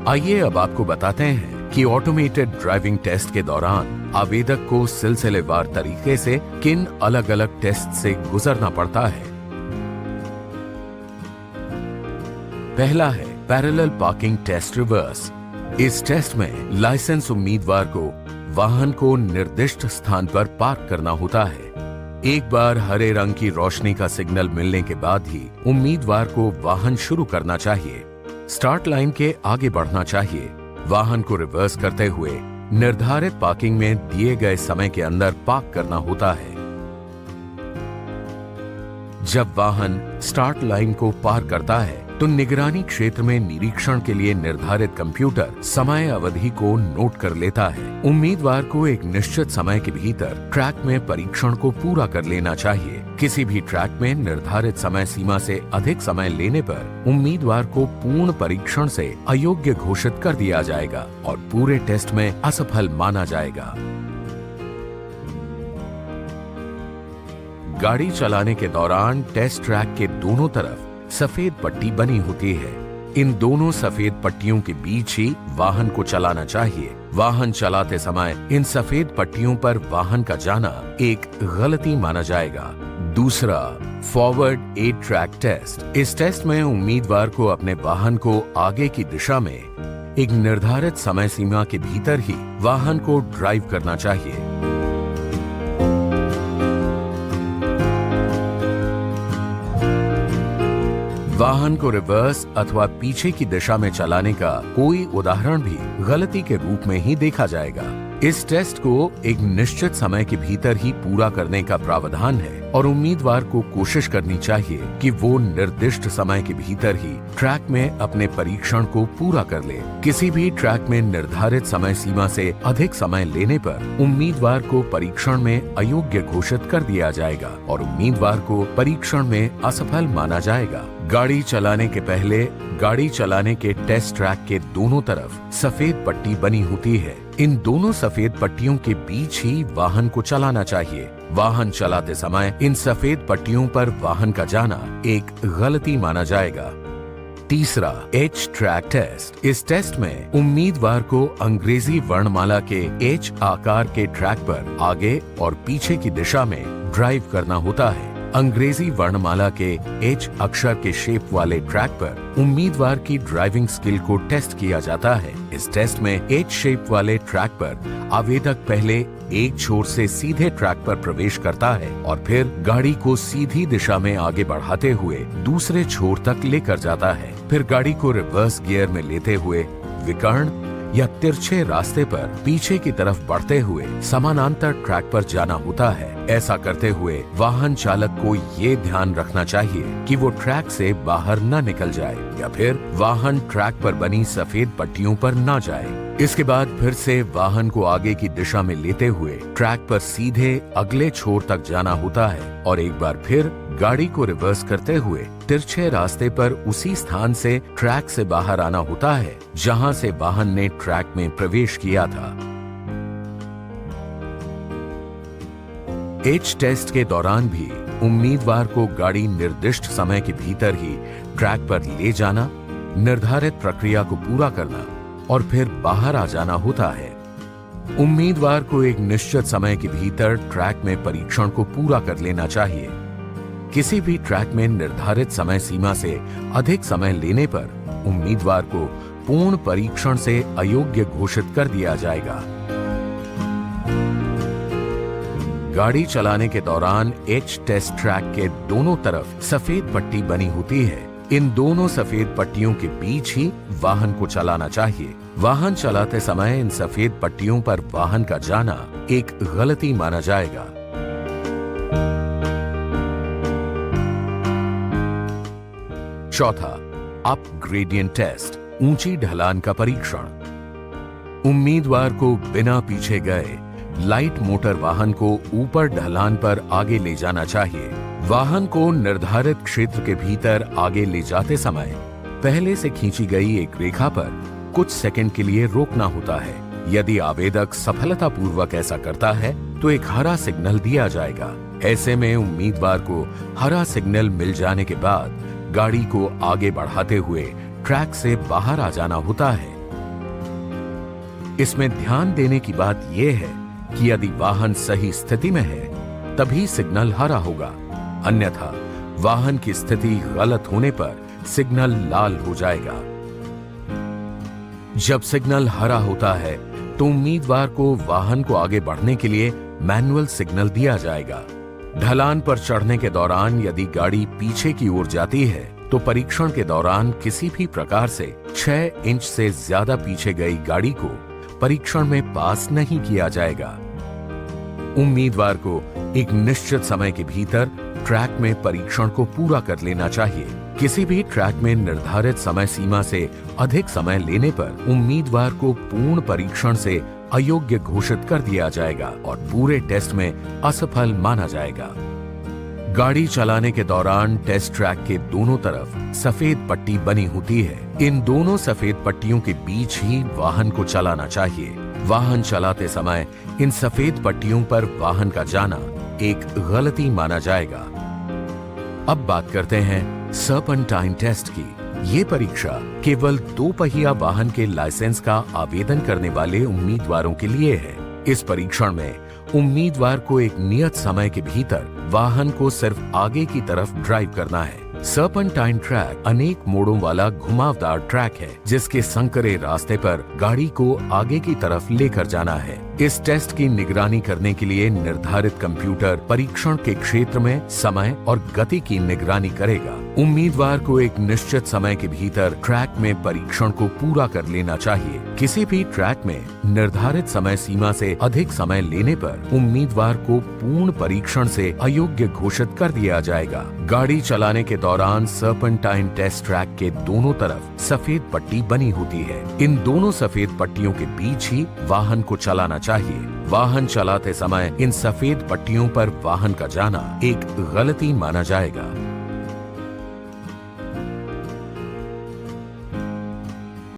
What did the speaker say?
आइए अब आपको बताते हैं कि ऑटोमेटेड ड्राइविंग टेस्ट के दौरान आवेदक को सिलसिलेवार तरीके से किन अलग अलग टेस्ट से गुजरना पड़ता है। पहला है पैरेलल पार्किंग टेस्ट रिवर्स। इस टेस्ट में लाइसेंस उम्मीदवार को वाहन को निर्दिष्ट स्थान पर पार्क करना होता है। एक बार हरे रंग की रोशनी का सिग्नल मिलने के बाद ही उम्मीदवार को वाहन शुरू करना चाहिए। स्टार्ट लाइन के आगे बढ़ना चाहिए। वाहन को रिवर्स करते हुए निर्धारित पार्किंग में दिए गए समय के अंदर पार्क करना होता है। जब वाहन स्टार्ट लाइन को पार करता है तो निगरानी क्षेत्र में निरीक्षण के लिए निर्धारित कंप्यूटर समय अवधि को नोट कर लेता है। उम्मीदवार को एक निश्चित समय के भीतर ट्रैक में परीक्षण को पूरा कर लेना चाहिए। किसी भी ट्रैक में निर्धारित समय सीमा से अधिक समय लेने पर उम्मीदवार को पूर्ण परीक्षण से अयोग्य घोषित कर दिया जाएगा और पूरे टेस्ट में असफल माना जाएगा। गाड़ी चलाने के दौरान टेस्ट ट्रैक के दोनों तरफ सफेद पट्टी बनी होती है। इन दोनों सफेद पट्टियों के बीच ही वाहन को चलाना चाहिए। वाहन चलाते समय इन सफेद पट्टियों पर वाहन का जाना एक गलती माना जाएगा। दूसरा, फॉरवर्ड एड ट्रैक टेस्ट। इस टेस्ट में उम्मीदवार को अपने वाहन को आगे की दिशा में एक निर्धारित समय सीमा के भीतर ही वाहन को ड्राइव करना चाहिए। वाहन को रिवर्स अथवा पीछे की दिशा में चलाने का कोई उदाहरण भी गलती के रूप में ही देखा जाएगा। इस टेस्ट को एक निश्चित समय के भीतर ही पूरा करने का प्रावधान है और उम्मीदवार को कोशिश करनी चाहिए कि वो निर्दिष्ट समय के भीतर ही ट्रैक में अपने परीक्षण को पूरा कर ले। किसी भी ट्रैक में निर्धारित समय सीमा से अधिक समय लेने पर उम्मीदवार को परीक्षण में अयोग्य घोषित कर दिया जाएगा और उम्मीदवार को परीक्षण में असफल माना जाएगा। गाड़ी चलाने के पहले गाड़ी चलाने के टेस्ट ट्रैक के दोनों तरफ सफेद पट्टी बनी होती है। इन दोनों सफेद पट्टियों के बीच ही वाहन को चलाना चाहिए। वाहन चलाते समय इन सफेद पट्टियों पर वाहन का जाना एक गलती माना जाएगा। तीसरा, एच ट्रैक टेस्ट। इस टेस्ट में उम्मीदवार को अंग्रेजी वर्णमाला के एच आकार के ट्रैक पर आगे और पीछे की दिशा में ड्राइव करना होता है। अंग्रेजी वर्णमाला के एच अक्षर के शेप वाले ट्रैक पर उम्मीदवार की ड्राइविंग स्किल को टेस्ट किया जाता है। इस टेस्ट में एच शेप वाले ट्रैक पर आवेदक पहले एक छोर से सीधे ट्रैक पर प्रवेश करता है और फिर गाड़ी को सीधी दिशा में आगे बढ़ाते हुए दूसरे छोर तक लेकर जाता है। फिर गाड़ी को रिवर्स गियर में लेते हुए विकर्ण या तिरछे रास्ते पर पीछे की तरफ बढ़ते हुए समानांतर ट्रैक पर जाना होता है। ऐसा करते हुए वाहन चालक को ये ध्यान रखना चाहिए कि वो ट्रैक से बाहर न निकल जाए या फिर वाहन ट्रैक पर बनी सफेद पट्टियों पर न जाए। इसके बाद फिर से वाहन को आगे की दिशा में लेते हुए ट्रैक पर सीधे अगले छोर तक जाना होता है और एक बार फिर गाड़ी को रिवर्स करते हुए तिरछे रास्ते पर उसी स्थान से ट्रैक से बाहर आना होता है जहां से वाहन ने ट्रैक में प्रवेश किया था। एच टेस्ट के दौरान भी उम्मीदवार को गाड़ी निर्दिष्ट समय के भीतर ही ट्रैक पर ले जाना, निर्धारित प्रक्रिया को पूरा करना और फिर बाहर आ जाना होता है। उम्मीदवार को एक निश्चित समय के भीतर ट्रैक में परीक्षण को पूरा कर लेना चाहिए। किसी भी ट्रैक में निर्धारित समय सीमा से अधिक समय लेने पर उम्मीदवार को पूर्ण परीक्षण से अयोग्य घोषित कर दिया जाएगा। गाड़ी चलाने के दौरान एच टेस्ट ट्रैक के दोनों तरफ सफेद पट्टी बनी होती है। इन दोनों सफेद पट्टियों के बीच ही वाहन को चलाना चाहिए। वाहन चलाते समय इन सफेद पट्टियों पर वाहन का जाना एक गलती माना जाएगा। चौथा, अप ग्रेडियंट टेस्ट, ऊंची ढलान का परीक्षण। उम्मीदवार को बिना पीछे गए लाइट मोटर वाहन को ऊपर ढलान पर आगे ले जाना चाहिए। वाहन को निर्धारित क्षेत्र के भीतर आगे ले जाते समय पहले से खींची गई एक रेखा पर कुछ सेकंड के लिए रोकना होता है। यदि आवेदक सफलतापूर्वक ऐसा करता है तो एक हरा सिग्नल दिया जाएगा। ऐसे में उम्मीदवार को हरा सिग्नल मिल जाने के बाद गाड़ी को आगे बढ़ाते हुए ट्रैक से बाहर आ जाना होता है। इसमें ध्यान देने की बात यह है कि यदि वाहन सही स्थिति में है तभी सिग्नल हरा होगा, अन्यथा वाहन की स्थिति गलत होने पर सिग्नल लाल हो जाएगा। जब सिग्नल हरा होता है तो उम्मीदवार को वाहन को आगे बढ़ने के लिए मैनुअल सिग्नल दिया जाएगा। ढलान पर चढ़ने के दौरान यदि गाड़ी पीछे की ओर जाती है तो परीक्षण के दौरान किसी भी प्रकार से 6 इंच से ज्यादा पीछे गई गाड़ी को परीक्षण में पास नहीं किया जाएगा। उम्मीदवार को एक निश्चित समय के भीतर ट्रैक में परीक्षण को पूरा कर लेना चाहिए। किसी भी ट्रैक में निर्धारित समय सीमा से अधिक समय लेने पर उम्मीदवार को पूर्ण परीक्षण से अयोग्य घोषित कर दिया जाएगा और पूरे टेस्ट में असफल माना जाएगा। गाड़ी चलाने के दौरान टेस्ट ट्रैक के दोनों तरफ सफेद पट्टी बनी होती है। इन दोनों सफेद पट्टियों के बीच ही वाहन को चलाना चाहिए। वाहन चलाते समय इन सफेद पट्टियों पर वाहन का जाना एक गलती माना जाएगा। अब बात करते हैं सर्पेंटाइन टेस्ट की। ये परीक्षा केवल 2 पहिया वाहन के लाइसेंस का आवेदन करने वाले उम्मीदवारों के लिए है। इस परीक्षण में उम्मीदवार को एक नियत समय के भीतर वाहन को सिर्फ आगे की तरफ ड्राइव करना है। सर्पेंटाइन ट्रैक अनेक मोड़ों वाला घुमावदार ट्रैक है जिसके संकरे रास्ते पर गाड़ी को आगे की तरफ लेकर जाना है। इस टेस्ट की निगरानी करने के लिए निर्धारित कंप्यूटर परीक्षण के क्षेत्र में समय और गति की निगरानी करेगा। उम्मीदवार को एक निश्चित समय के भीतर ट्रैक में परीक्षण को पूरा कर लेना चाहिए। किसी भी ट्रैक में निर्धारित समय सीमा से अधिक समय लेने पर उम्मीदवार को पूर्ण परीक्षण से अयोग्य घोषित कर दिया जाएगा। गाड़ी चलाने के दौरान सर्पेंटाइन टेस्ट ट्रैक के दोनों तरफ सफेद पट्टी बनी होती है। इन दोनों सफेद पट्टियों के बीच ही वाहन को चलाना चाहिए। वाहन चलाते समय इन सफेद पट्टियों पर वाहन का जाना एक गलती माना जाएगा।